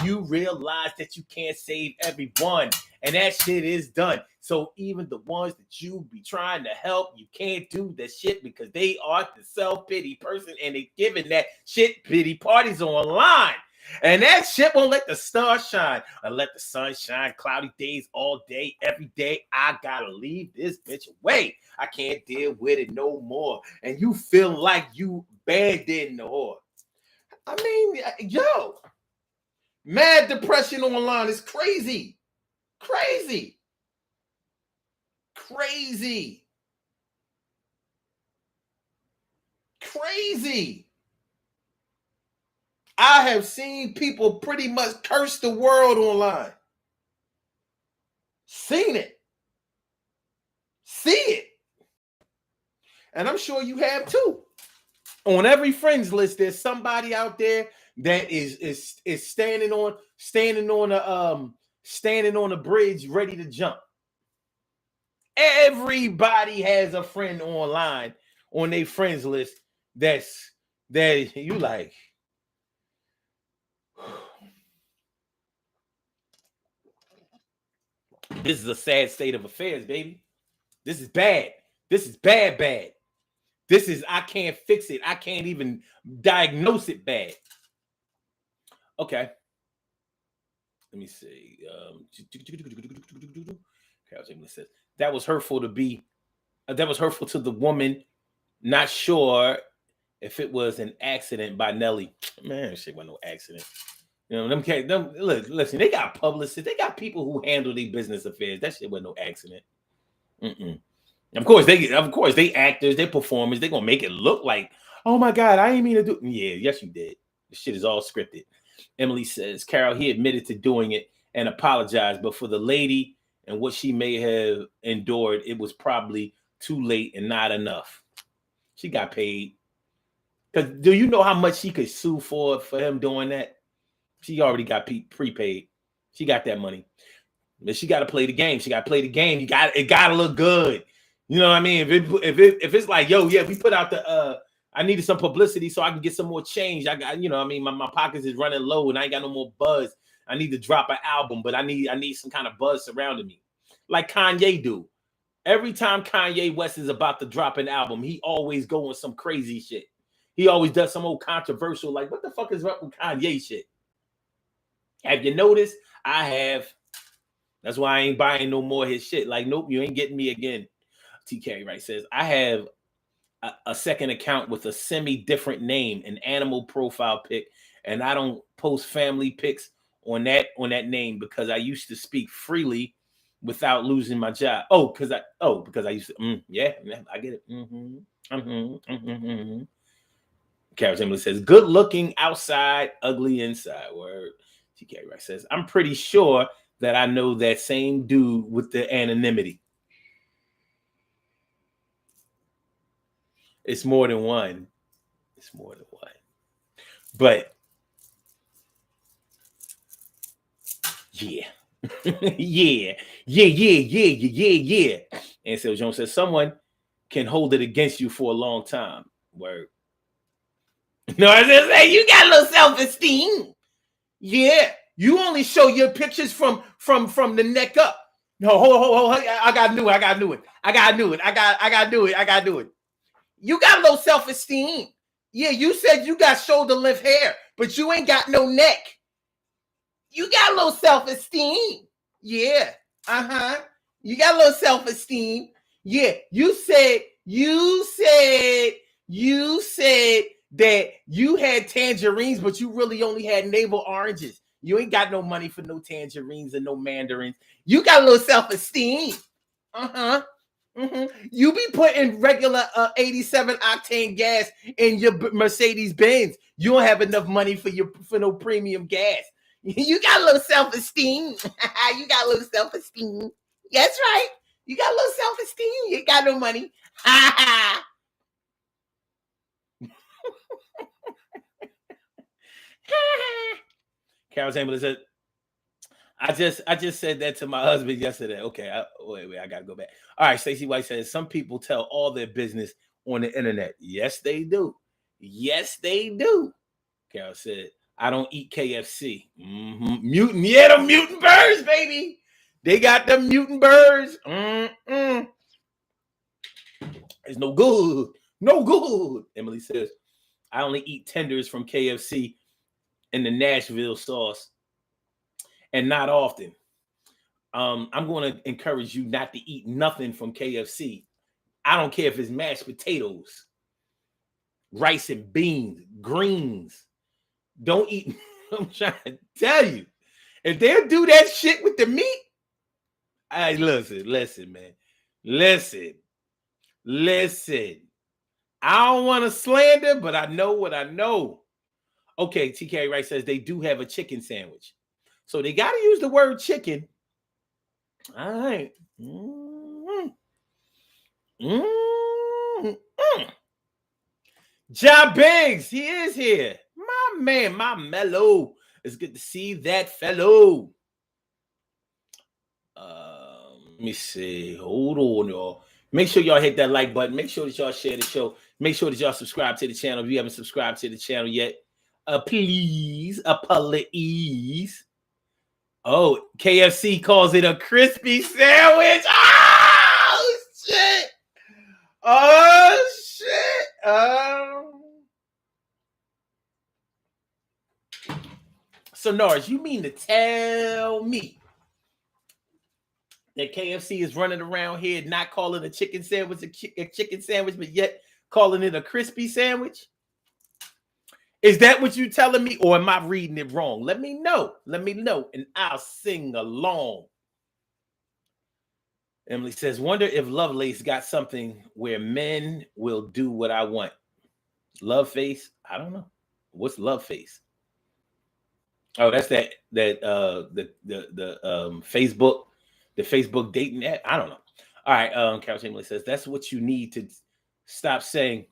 you realize that you can't save everyone. And that shit is done. So even the ones that you be trying to help, you can't do that shit because they are the self-pity person and they giving that shit pity parties online. And that shit won't let the stars shine or let the sun shine. Cloudy days all day, every day. I gotta leave this bitch away. I can't deal with it no more. And you feel like you abandoned the whore. I mean, yo, mad depression online is crazy. Crazy. Crazy. Crazy. I have seen people pretty much curse the world online. Seen it. See it. And I'm sure you have too. On every friends list, there's somebody out there that is standing on a bridge ready to jump. Everybody has a friend online on their friends list that you like. This is a sad state of affairs, baby. This is bad. This is bad. This is, I can't fix it. I can't even diagnose it bad. Okay. Let me see. Says that was hurtful to be. That was hurtful to the woman. Not sure if it was an accident by Nelly. Man, shit wasn't no accident. You know, listen, they got publicists. They got people who handle their business affairs. That shit wasn't no accident. Of course, they actors, they performers. They gonna make it look like, oh my God, I ain't mean to do. Yeah, yes, you did. This shit is all scripted. Emily says, Carol, he admitted to doing it and apologized, but for the lady and what she may have endured, it was probably too late and not enough. She got paid. Because do you know how much she could sue for him doing that? She already got prepaid. She got that money. But she got to play the game. She got to play the game. It got to look good. You know what I mean? If it's like, yo, yeah, we put out the I needed some publicity so I can get some more change. I got, you know, I mean, my pockets is running low and I ain't got no more buzz. I need to drop an album, but I need some kind of buzz surrounding me. Like Kanye do. Every time Kanye West is about to drop an album, he always go on some crazy shit. He always does some old controversial, like, what the fuck is up with Kanye shit? Have you noticed? I have. That's why I ain't buying no more of his shit. Like, nope, you ain't getting me again. TK Wright says, I have a second account with a semi-different name, an animal profile pic, and I don't post family pics on that name because I used to speak freely without losing my job. Because I used to, yeah, I get it. Carol Emily says, good looking outside, ugly inside. Word. TK Wright says, I'm pretty sure that I know that same dude with the anonymity. It's more than one. It's more than one. But yeah. yeah. And so Jones says, someone can hold it against you for a long time. Word. No, I just say you got a little self-esteem. Yeah. You only show your pictures from the neck up. No, hold. I gotta do it. You got low self-esteem. Yeah, you said you got shoulder length hair, but you ain't got no neck. You got low self-esteem. Yeah. You got low self-esteem. Yeah. You said that you had tangerines, but you really only had navel oranges. You ain't got no money for no tangerines and no mandarins. You got a little self-esteem. You be putting regular 87 octane gas in your Mercedes Benz. You don't have enough money for no premium gas. You got a little self-esteem. You got a little self-esteem. That's right. You got a little self-esteem. You got no money. Carol Chamberlain said, I just said that to my husband yesterday. Okay, wait, I gotta go back. All right, Stacey White says some people tell all their business on the internet. Yes, they do. Yes, they do. Carol said, I don't eat KFC. Mutant, yeah, the mutant birds, baby. They got the mutant birds. It's no good. No good. Emily says, I only eat tenders from KFC in the Nashville sauce, and not often. I'm going to encourage you not to eat nothing from KFC. I don't care if it's mashed potatoes, rice and beans, greens. Don't eat. I'm trying to tell you. If they'll do that shit with the meat, listen, man. Listen. I don't want to slander, but I know what I know. Okay, TK Wright says they do have a chicken sandwich. So they got to use the word chicken. All right. Ja Biggs, he is here. My man, my mellow. It's good to see that fellow. Let me see. Hold on, y'all. Make sure y'all hit that like button. Make sure that y'all share the show. Make sure that y'all subscribe to the channel if you haven't subscribed to the channel yet. Please. Oh, KFC calls it a crispy sandwich. Oh, shit. So, Norris, you mean to tell me that KFC is running around here not calling a chicken sandwich a chicken sandwich, but yet calling it a crispy sandwich? Is that what you're telling me, or am I reading it wrong? Let me know, and I'll sing along. Emily says, wonder if Lovelace got something where men will do what I want. Love face? I don't know. What's love face? Oh, that's the Facebook dating app. I don't know. All right. Carol Chamberlain says that's what you need to stop saying.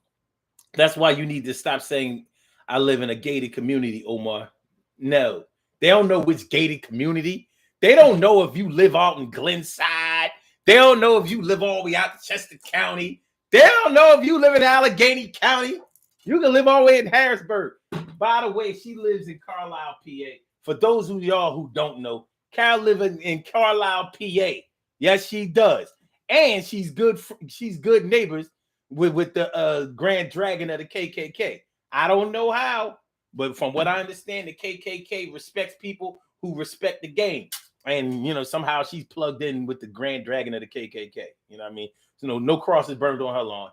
That's why you need to stop saying I live in a gated community, Omar. No, they don't know which gated community. They don't know if you live out in Glenside. They don't know if you live all the way out in Chester County. They don't know if you live in Allegheny County. You can live all the way in Harrisburg. By the way, she lives in Carlisle, PA. For those of y'all who don't know, Carol lives in Carlisle, PA. Yes, she does. And she's good neighbors with the Grand Dragon of the KKK. I don't know how, but from what I understand, the KKK respects people who respect the game. And, somehow she's plugged in with the Grand Dragon of the KKK. You know what I mean? So, no crosses burned on her lawn.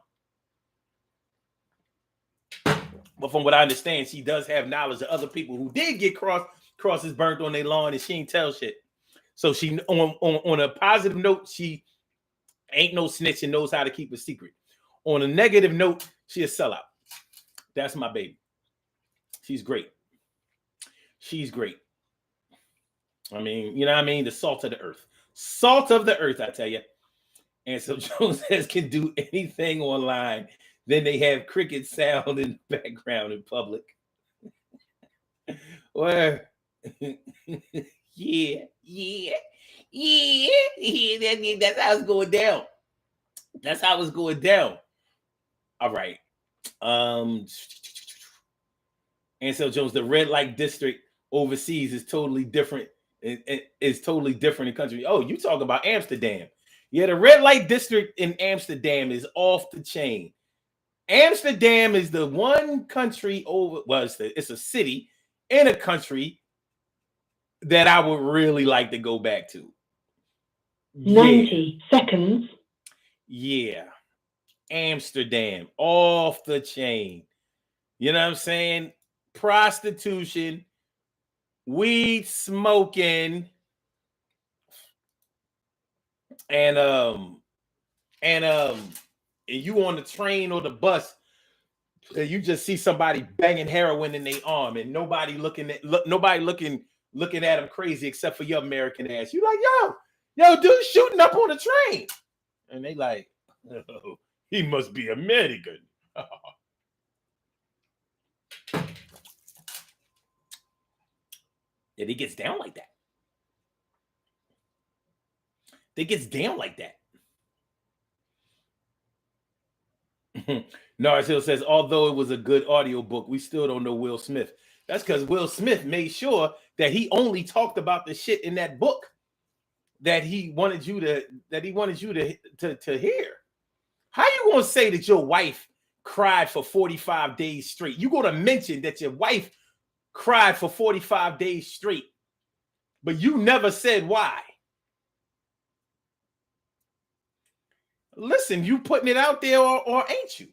But from what I understand, she does have knowledge of other people who did get crosses burnt on their lawn, and she ain't tell shit. So she, on a positive note, she ain't no snitch and knows how to keep a secret. On a negative note, she a sellout. That's my baby. She's great. I mean, you know what I mean? The salt of the earth. Salt of the earth, I tell you. And so Jones says can do anything online. Then they have cricket sound in the background in public. Well, yeah. That's how it's going down. All right. And so Jones, the red light district overseas is totally different. It's totally different in country. Oh, you talk about Amsterdam. Yeah, the red light district in Amsterdam is off the chain. Amsterdam is the one country it's a city in a country that I would really like to go back to. 90 seconds. Yeah. Amsterdam, off the chain. You know what I'm saying? Prostitution, weed smoking, and and you on the train or the bus, and you just see somebody banging heroin in their arm, and nobody looking at them crazy except for your American ass. You like, yo, dude shooting up on the train, and they like, oh, he must be American. Yeah, he gets down like that. They gets down like that. Norris Hill says, although it was a good audiobook, we still don't know Will Smith. That's because Will Smith made sure that he only talked about the shit in that book that he wanted you to hear. How you gonna say that your wife cried for 45 days straight? You gonna mention that your wife cried for 45 days straight, but you never said why. Listen, you putting it out there or ain't you?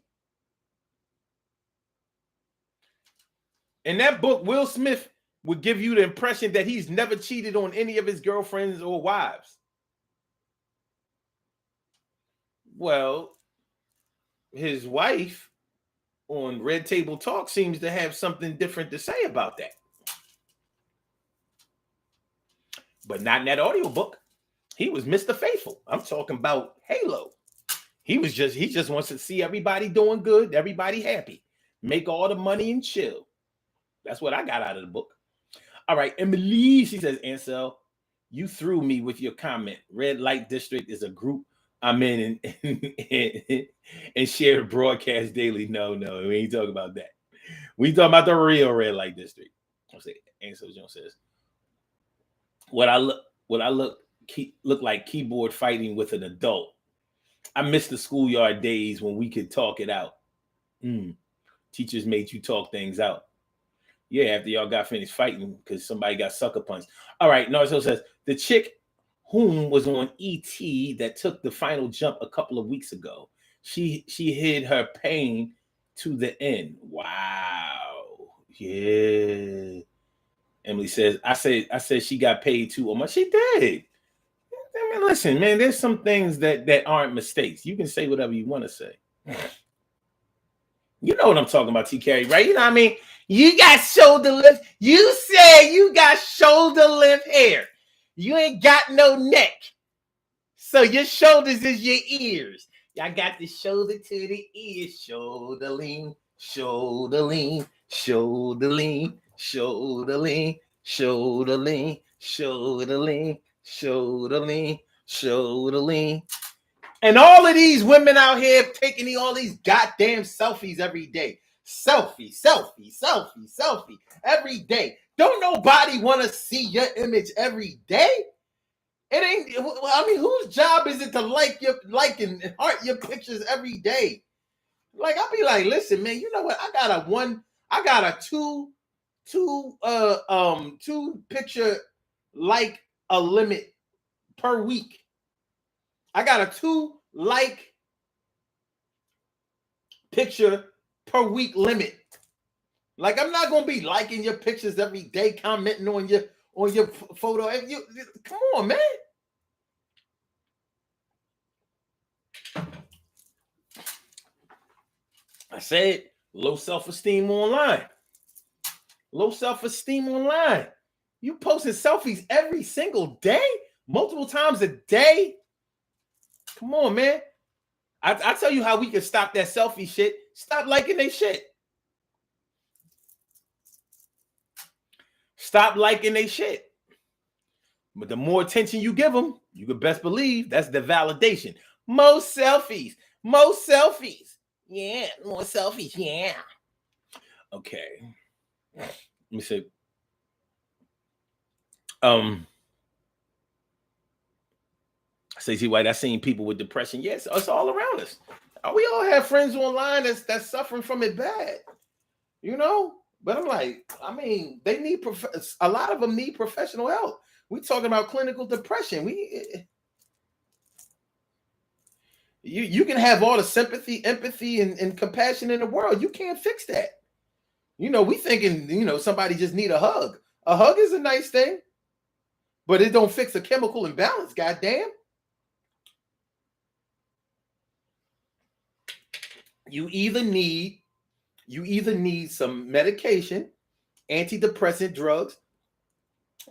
In that book, Will Smith would give you the impression that he's never cheated on any of his girlfriends or wives. Well, his wife on Red Table Talk seems to have something different to say about that. But not in that audiobook. He was Mr. Faithful. I'm talking about Halo. He just wants to see everybody doing good, everybody happy, make all the money and chill. That's what I got out of the book. All right, Emily, she says, Ansel, you threw me with your comment. Red Light District is a group I'm in and share broadcast daily. No, we ain't talking about that. We talking about the real Red Light District. I'll say Ansel Jones says, what I look like keyboard fighting with an adult. I miss the schoolyard days when we could talk it out. Teachers made you talk things out. Yeah, after y'all got finished fighting because somebody got sucker punched. All right, Narzo says, the chick whom was on ET that took the final jump a couple of weeks ago. She hid her pain to the end. Wow. Yeah. Emily says, I said she got paid too much. She did. I mean, listen, man, there's some things that aren't mistakes. You can say whatever you want to say. You know what I'm talking about, TK, right? You know what I mean? You got shoulder length. You said you got shoulder length hair. You ain't got no neck. So your shoulders is your ears. Y'all got the shoulder to the ears. Shoulder lean, shoulder lean, shoulder lean, shoulder lean, shoulder lean, shoulder lean, shoulder lean, shoulder lean. And all of these women out here taking all these goddamn selfies every day. Selfie every day. Don't nobody want to see your image every day. It ain't. I mean, whose job is it to like and heart your pictures every day? Like, I'll be like, listen, man. You know what? I got a two picture like a limit per week. I got a 2 like picture per week limit. Like, I'm not gonna be liking your pictures every day, commenting on your photo. Come on, man. I said low self-esteem online. Low self-esteem online. You posting selfies every single day, multiple times a day. Come on, man. I tell you how we can stop that selfie shit. Stop liking their shit. Stop liking their shit. But the more attention you give them, you can best believe that's the validation. More selfies. More selfies. Yeah, more selfies. Yeah. Okay. Let me see. Stacey White, I've seen people with depression. Yes, it's all around us. We all have friends online that's suffering from it bad, you know. But I'm like, I mean, they need a lot of them need professional help. We talking about clinical depression. You can have all the sympathy, empathy, and compassion in the world. You can't fix that. You know, we thinking, you know, somebody just need a hug. A hug is a nice thing, but it don't fix a chemical imbalance. Goddamn. you either need some medication, antidepressant drugs,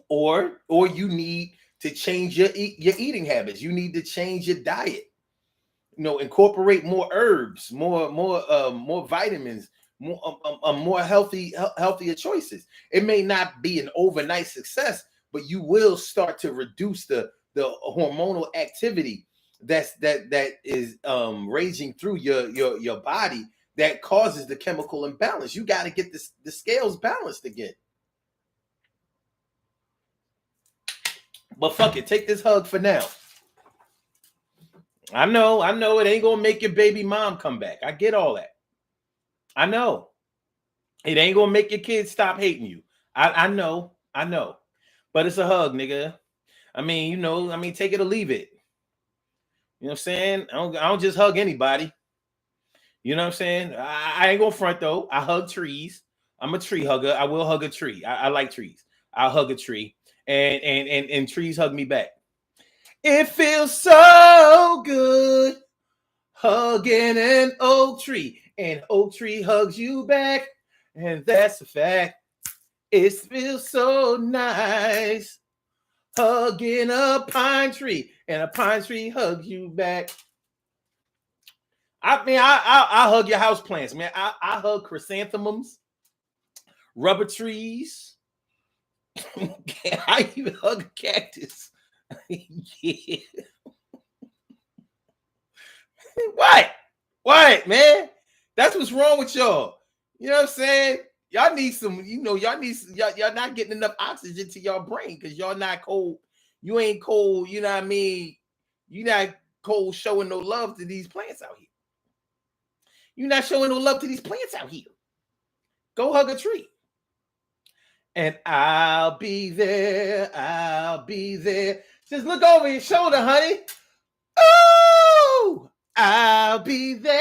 or you need to change your eating habits. You need to change your diet. Incorporate more herbs, more vitamins, more healthier choices. It may not be an overnight success, but you will start to reduce the hormonal activity that is raging through your body that causes the chemical imbalance. You got to get the scales balanced again. But fuck it, take this hug for now. I know it ain't gonna make your baby mom come back. I get all that. I know it ain't gonna make your kids stop hating you. I know. But it's a hug, nigga. I mean, take it or leave it. You know what I'm saying? I don't just hug anybody. You know what I'm saying? I ain't gonna front though. I hug trees. I'm a tree hugger. I will hug a tree. I like trees. I'll hug a tree, and trees hug me back. It feels so good hugging an oak tree, and oak tree hugs you back, and that's a fact. It feels so nice hugging a pine tree, and a pine tree hugs you back. I mean, I hug your house plants, man. I hug chrysanthemums, rubber trees. I even hug a cactus. Yeah. What, man? That's what's wrong with y'all. You know what I'm saying? Y'all need some, y'all not getting enough oxygen to your brain because y'all not cold. You ain't cold, you know what I mean? You not cold showing no love to these plants out here. You're not showing no love to these plants out here. Go hug a tree. And I'll be there. Just look over your shoulder, honey. Oh, I'll be there.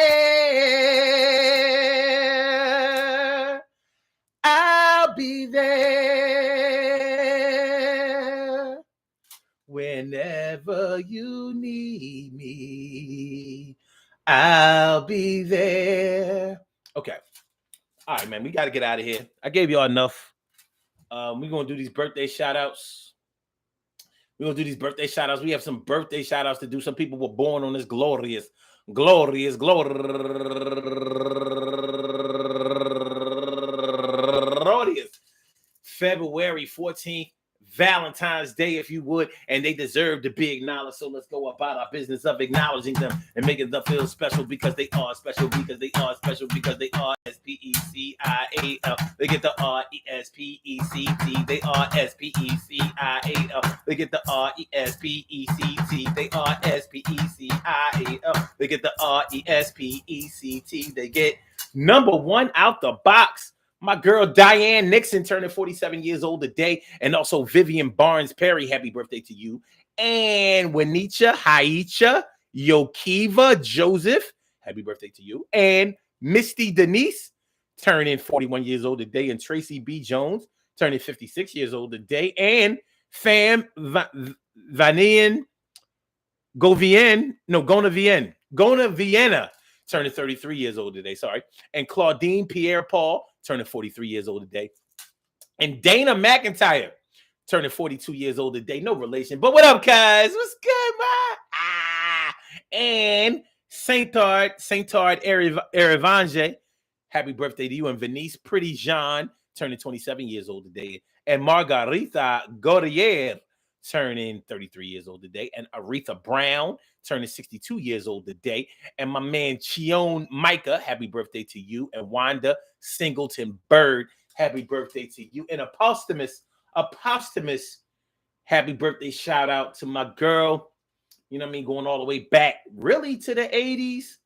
I'll be there whenever you need me. I'll be there. Okay. All right, man. We got to get out of here. I gave y'all enough. We're going to do these birthday shout-outs. We have some birthday shout-outs to do. Some people were born on this glorious February 14th. Valentine's Day, if you would, and they deserve to be acknowledged. So let's go about our business of acknowledging them and making them feel special because they are special, because they are special, because they are SPECIAL. They get the RESPECT. They are SPECIAL. They get the RESPECT. They are SPECIAL. They get the RESPECT. They get number one out the box. My girl Diane Nixon turning 47 years old today, and also Vivian Barnes Perry, happy birthday to you. And Wanicha Haicha Yokiva Joseph, happy birthday to you. And Misty Denise turning 41 years old today, and Tracy B. Jones turning 56 years old today, and Fam Vanian Gona Vienna turning 33 years old today, sorry. And Claudine Pierre Paul turning 43 years old today. And Dana McIntyre turning 42 years old today. No relation. But what up, guys? What's good, man? And Saintard Erivange, happy birthday to you. And Venice Pretty Jean turning 27 years old today. And Margarita Gautier turning 33 years old today. And Aretha Brown turning 62 years old today. And my man Chion Micah, happy birthday to you. And Wanda Singleton Bird, happy birthday to you. And a posthumous happy birthday shout out to my girl, you know what I mean, going all the way back really to the 80s.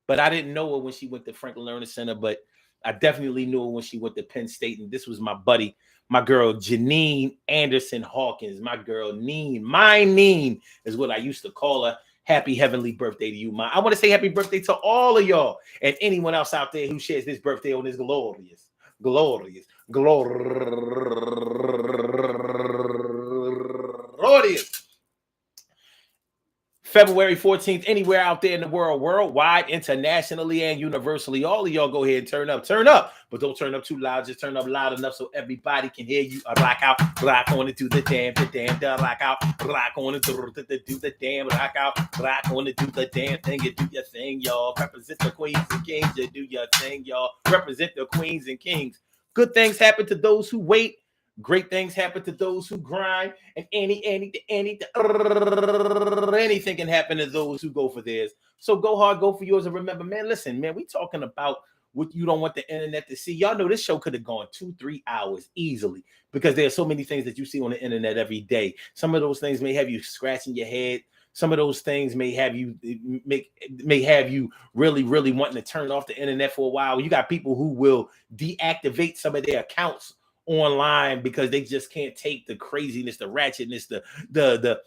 But I didn't know her when she went to Franklin Learning Center, but I definitely knew her when she went to Penn State. And this was my buddy, my girl Janine Anderson Hawkins, my girl Neen. My Neen is what I used to call her. Happy heavenly birthday to you, Ma. I want to say happy birthday to all of y'all and anyone else out there who shares this birthday on this glorious February 14th, anywhere out there in the world, worldwide, internationally, and universally. All of y'all go ahead and turn up, but don't turn up too loud. Just turn up loud enough so everybody can hear you. Rock out, rock on it, do the damn, rock out, rock on it, do the damn, rock out, rock on it, do the damn thing, you do your thing, y'all. Represent the queens and kings, you do your thing, y'all. Represent the queens and kings. Good things happen to those who wait. Great things happen to those who grind, and anything can happen to those who go for theirs. So go hard, go for yours, and remember, man, listen, man, we talking about what you don't want the internet to see. Y'all know this show could have gone 2-3 hours easily because there are so many things that you see on the internet every day. Some of those things may have you scratching your head. Some of those things may have you really wanting to turn off the internet for a while. You got people who will deactivate some of their accounts online because they just can't take the craziness, the ratchetness, the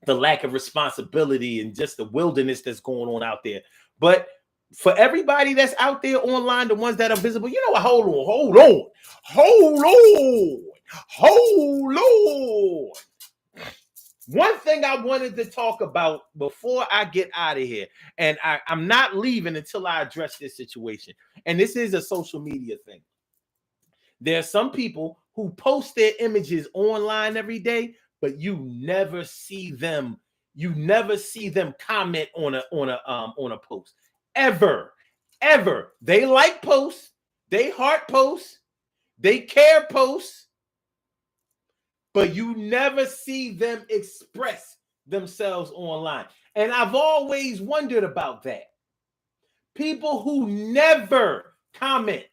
lack of responsibility, and just the wilderness that's going on out there. But for everybody that's out there online, the ones that are visible, you know what? Hold on. One thing I wanted to talk about before I get out of here, and I'm not leaving until I address this situation, and this is a social media thing. There are some people who post their images online every day, but you never see them. You never see them comment on a post ever. They like posts, they heart posts, they care posts, but you never see them express themselves online. And I've always wondered about that. People who never comment.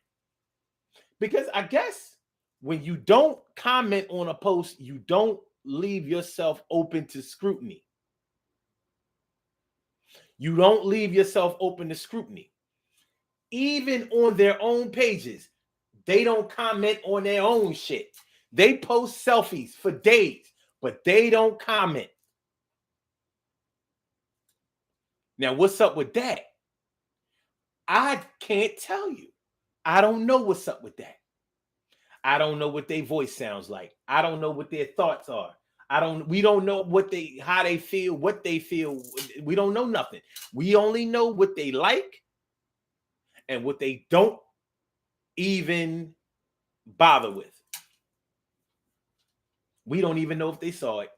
Because I guess when you don't comment on a post, you don't leave yourself open to scrutiny. You don't leave yourself open to scrutiny. Even on their own pages, they don't comment on their own shit. They post selfies for days, but they don't comment. Now, what's up with that? I can't tell you. I don't know what's up with that. I don't know what their voice sounds like. I don't know what their thoughts are. We don't know how they feel, what they feel. We don't know nothing. We only know what they like and what they don't even bother with. We don't even know if they saw it.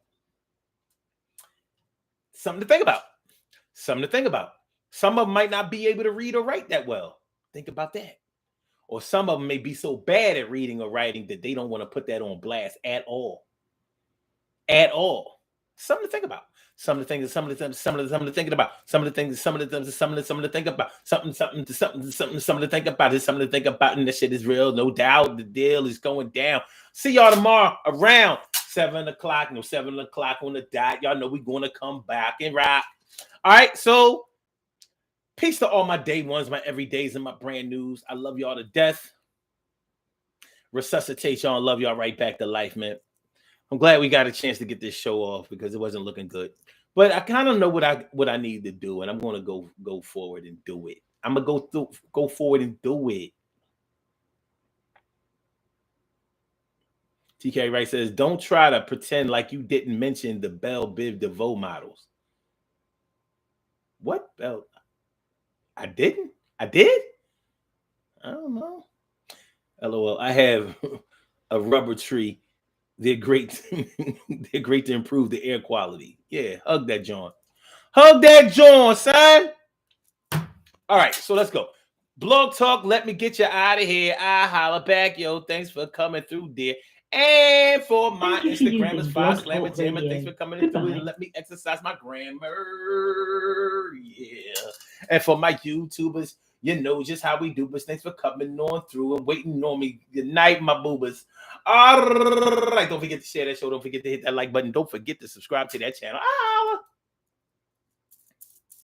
Something to think about. Some of them might not be able to read or write that well. Think about that. Or some of them may be so bad at reading or writing that they don't want to put that on blast at all. Something to think about. Something to think about. Something to think about. And this shit is real. No doubt. The deal is going down. See y'all tomorrow around 7 o'clock. No, 7 o'clock on the dot. Y'all know we're going to come back and rock. All right. So peace to all my day ones, my everydays, and my brand news. I love y'all to death. Resuscitate y'all and love y'all right back to life, man. I'm glad we got a chance to get this show off because it wasn't looking good. But I kind of know what I need to do, and I'm going to go forward and do it. I'm going to go forward and do it. TK Wright says, don't try to pretend like you didn't mention the Belle Biv DeVoe models. What Belle? I didn't. I did? I don't know. LOL. I have a rubber tree. They're great. They're great to improve the air quality. Yeah, hug that John. Hug that John, son. All right, so let's go. Blog Talk, let me get you out of here. I holla back, yo. Thanks for coming through, dear. And for my Instagrammers, Fox Slammer Jammer, thanks for coming through and let me exercise my grammar. Yeah. And for my YouTubers, you know just how we do, but thanks for coming on through and waiting on me. Good night, my boobas. All right, don't forget to share that show. Don't forget to hit that like button. Don't forget to subscribe to that channel.